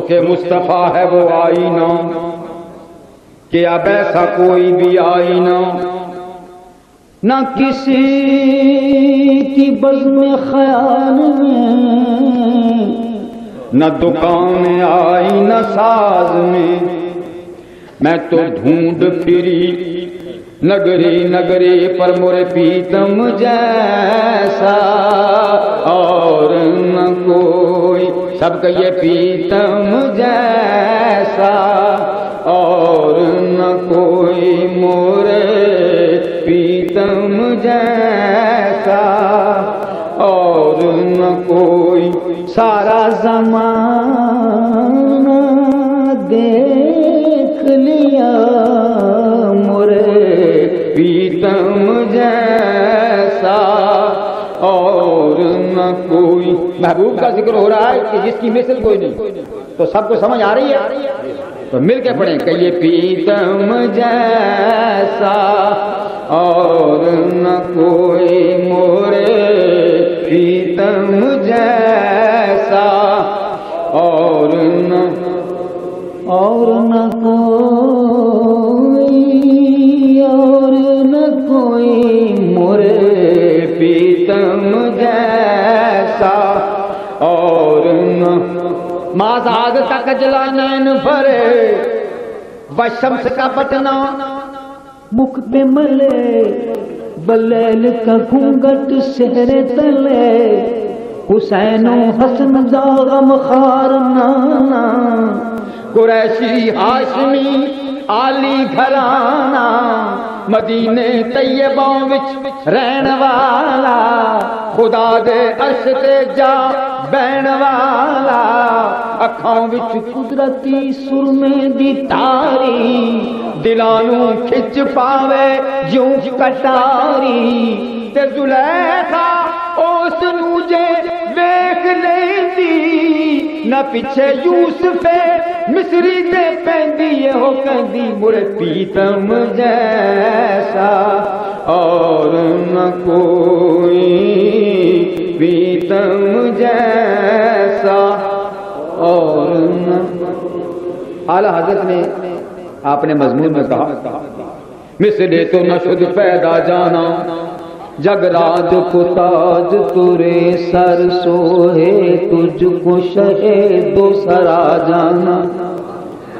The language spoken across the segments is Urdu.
رخ مصطفیٰ ہے وہ آئینہ کہ اب ایسا کوئی بھی آئینہ نہ کسی کی بزم خیال میں، نہ دکان آئینہ ساز میں تو ڈھونڈ پھری نگری نگری پر مر پیتم جیسا اور نہ کوئی، سب کا یہ پیتم جیسا اور نہ کوئی مورے پیتم جیسا اور نہ کوئی، سارا زمانہ دیکھ لیا مرے پیتم جیسا اور نہ کوئی۔ محبوب کا ذکر ہو رہا ہے کہ جس کی مثل کوئی نہیں، تو سب کو سمجھ آ رہی ہے؟ تو مل کے پڑھیں کہ یہ پیتم جیسا اور نہ کوئی مورے پیتم جیسا اور نہ کوئی مورے پیتم جیسا اور نہ مازاد تک جلا نین بھرے بشمس کا بٹنا مکھ پہ ملے بلیل کا گھونگٹ سہرے تلے حسین و حسن داغم خار نانا قریشی ہاشمی عالی گھرانہ مدینے طیبہ وچ رہن والا خدا دے عرش تے جا بہن والا اکھاں وچ قدرتی سرمے دی تاری دلانوں کھچ پاوے جوں کٹاری تے زلیخا اس نو جے ویکھ لیندی نہ پیچھے یوسف مصری تے پیندی ہو کہندی مڑ پیتم جیسا اور نہ کوئی پیتم جیسا اور نہ۔ اعلیٰ حضرت نے آپ نے مضمون میں کہا مثلے تو نہ شد پیدا جانا جگ راج کو تاج تورے سر سوہے تجھ کو شہے دو سرا جانا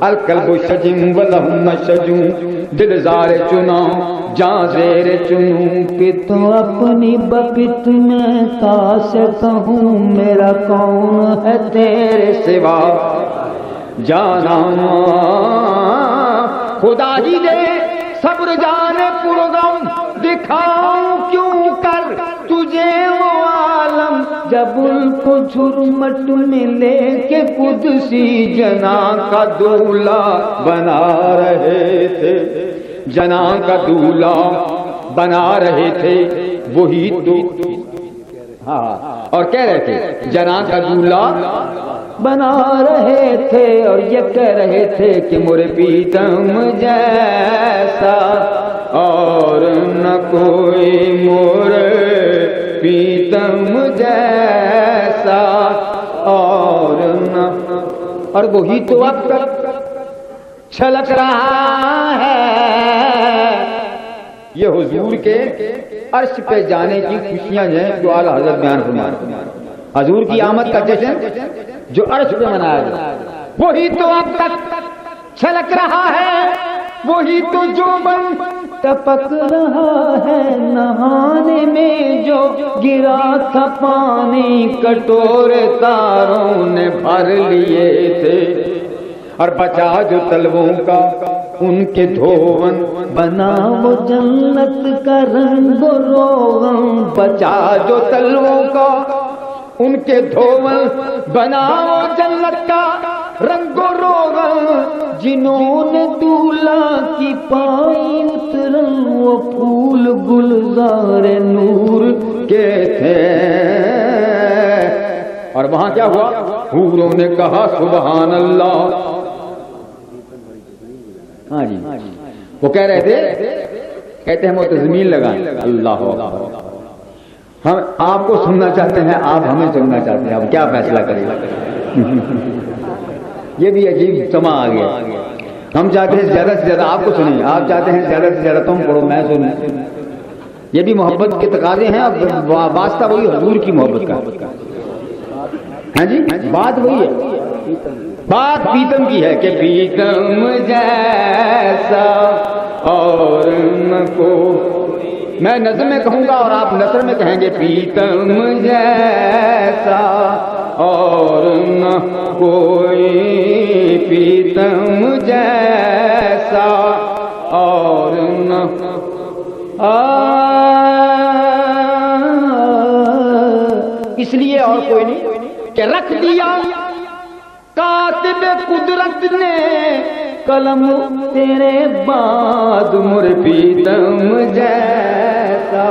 القلب شجم ولہم شجوں دل زار چنا جاں زیر چنوں کہ تو اپنی بپت میں کاسٹ ہوں میرا کون ہے تیرے سوا جانا خدا ہی دے صبر جانے پرغم دکھاؤں کیوں کر تجھے وہ عالم جب ان کو جھرمٹ میں لے کے قدسی جنا کا دولہ بنا رہے تھے جنا کا دولہ بنا رہے تھے وہی تو اور کہہ رہے تھے جنا کا دولہ بنا رہے تھے اور یہ کہہ رہے تھے کہ مرے پیتم جیسا اور نہ کوئی مرے پیتم جیسا اور نہ، اور وہی تو اب تک چھلک رہا ہے۔ یہ حضور کے عرش پہ جانے کی خوشیاں ہیں جو اعلیٰ حضرت بیان فرما رہے ہیں۔ حضور کی آمد کا جشن جو عرش پہ منایا گیا وہی تو اب تک چھلک رہا ہے، وہی تو جو بن ٹپک رہا ہے نہانے میں جو گرا تھا پانی کٹورے تاروں نے بھر لیے تھے، اور بچا جو تلووں کا ان کے دھون بنا وہ جنت کا رنگ و روغن بچا جو تلووں کا ان کے دھون بنا وہ جنت کا رنگ و روغن جنہوں نے دولہا کی پائی اترن وہ پھول گلزار نور کے تھے۔ اور وہاں کیا ہوا؟ حوروں نے کہا سبحان اللہ۔ ہاں جی وہ کہہ رہے تھے، کہتے ہیں وہ تو زمین لگائیں اللہ اکبر۔ ہم آپ کو سننا چاہتے ہیں، آپ ہمیں سننا چاہتے ہیں، اب کیا فیصلہ کریں؟ یہ بھی عجیب سما آ گیا. ہم چاہتے ہیں زیادہ سے زیادہ آپ کو سنیں, آپ چاہتے ہیں زیادہ سے زیادہ تم پڑھو میں سنوں. یہ بھی محبت کے تقاضے ہیں. اب واسطہ وہی حضور کی محبت کا. ہاں جی, بات وہی ہے, بات پیتم کی ہے کہ پیتم جیسا اور نہ کو. میں نظم میں کہوں گا اور آپ نثر میں کہیں گے پیتم جیسا اور نہ کوئی, پیتم جیسا اور نہ اس لیے اور کوئی نہیں کہ رکھ دیا کاتب قدرت نے قلم تیرے بعد مر پیتم جیسا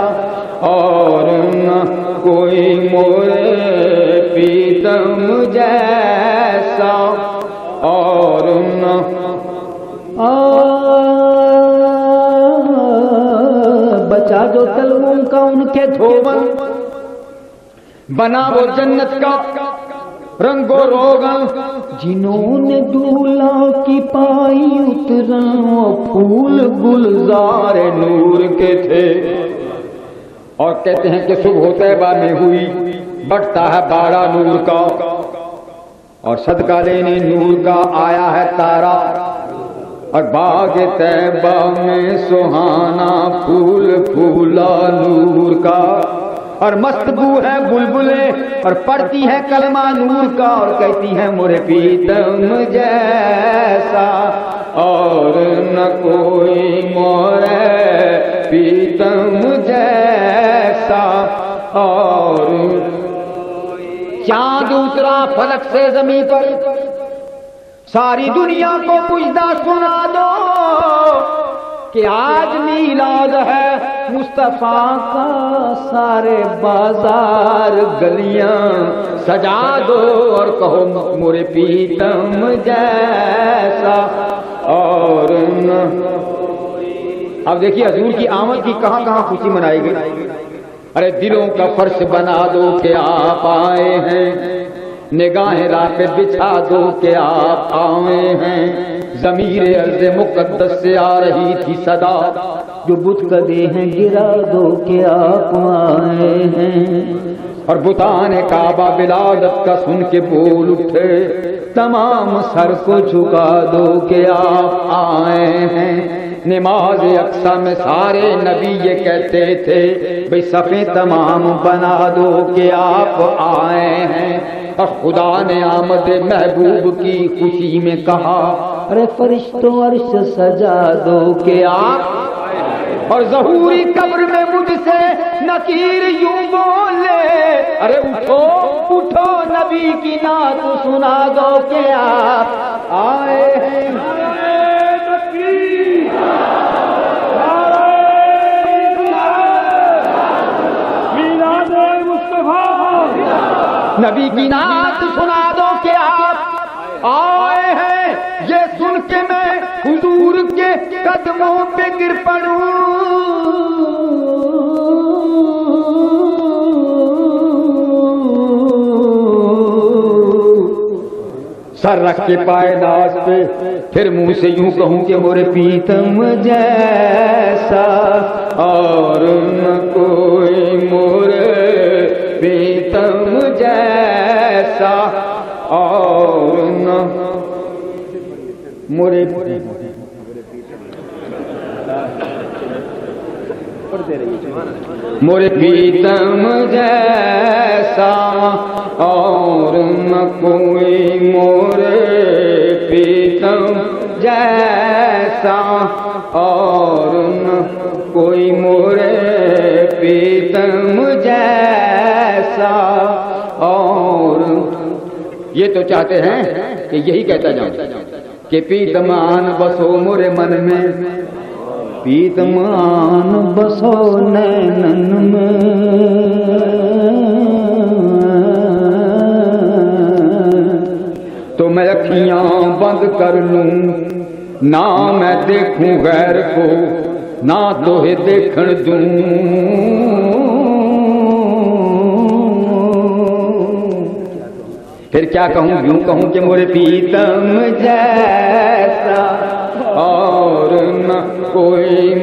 اور نہ کوئی مورے پیتم جیسا اور نہ بچا جو تلوم کا ان کے دھوبن, بنا وہ جنت کا رنگ و روغن, جنہوں نے دولہا کی پائی اترا پھول گلزار نور کے تھے. اور کہتے ہیں کہ صبح طیبہ میں ہوئی بٹتا ہے باڑا نور کا, اور صدقہ لینے نور کا آیا ہے تارا, اور باغ طیبہ میں سہانا پھول پھولا نور کا, اور مست بو ہے بلبلے اور پڑھتی ہے کلمہ نور کا, اور کہتی ہے مر پیتم جیسا اور نہ کوئی مورے پیتم جیسا. اور چاند اترا فلک سے زمین پر, ساری دنیا کو پوچھتا سنا دو کہ آج میلاد ہے مصطفیٰ کا, سارے بازار گلیاں سجا دو اور کہو مر پیتم جیسا اور نہ. اب دیکھیے حضور کی آمد کی کہاں کہاں خوشی منائی گئی. ارے دلوں کا فرش بنا دو کہ آپ آئے ہیں, نگاہیں راہ پہ بچھا دو کہ آپ آئے ہیں, ضمیر عرض مقدس سے آ رہی تھی صدا, جو بت کدے ہیں گرا دو کہ آپ آئے ہیں. اور بتان کعبہ ولادت کا سن کے بول اٹھے, تمام سر کو جھکا دو کہ آپ آئے ہیں. نماز اقصیٰ میں سارے نبی یہ کہتے تھے بھئی صفیں تمام بنا دو کہ آپ آئے ہیں. اور خدا نے آمد محبوب کی خوشی میں کہا ارے فرشتوں عرش سجا دو کہ آپ. اور ظہوری قبر میں مجھ سے نکیر یوں بولے ارے اٹھو اٹھو نبی کی نعت سنا دو کہ آپ آئے ہیں. نبی کی نعت سنا دو کہ آپ آئے ہیں. یہ سن کے میں حضور کے قدموں پہ گر پڑوں, سر رکھ کے پائے ناز پہ, پھر منہ سے یوں کہوں کہ مر پیتم جیسا اور نہ کوئی مر پیتم جیسا اور نہ مر پیتم جیسا اور نہ کوئی مر پیتم جیسا اور نہ کوئی مر پیتم جیسا. اور یہ تو چاہتے ہیں کہ یہی کہتا جاؤں کہ پیتم آن بسو مورے من میں, پیتم آن بسو نینن میں, تو میں اکھیاں بند کر لوں نہ میں دیکھوں غیر کو, نہ توہیں دیکھن دوں. پھر کیا کہوں، یوں کہوں کہ مورے پیتم جیسا اور نہ کوئی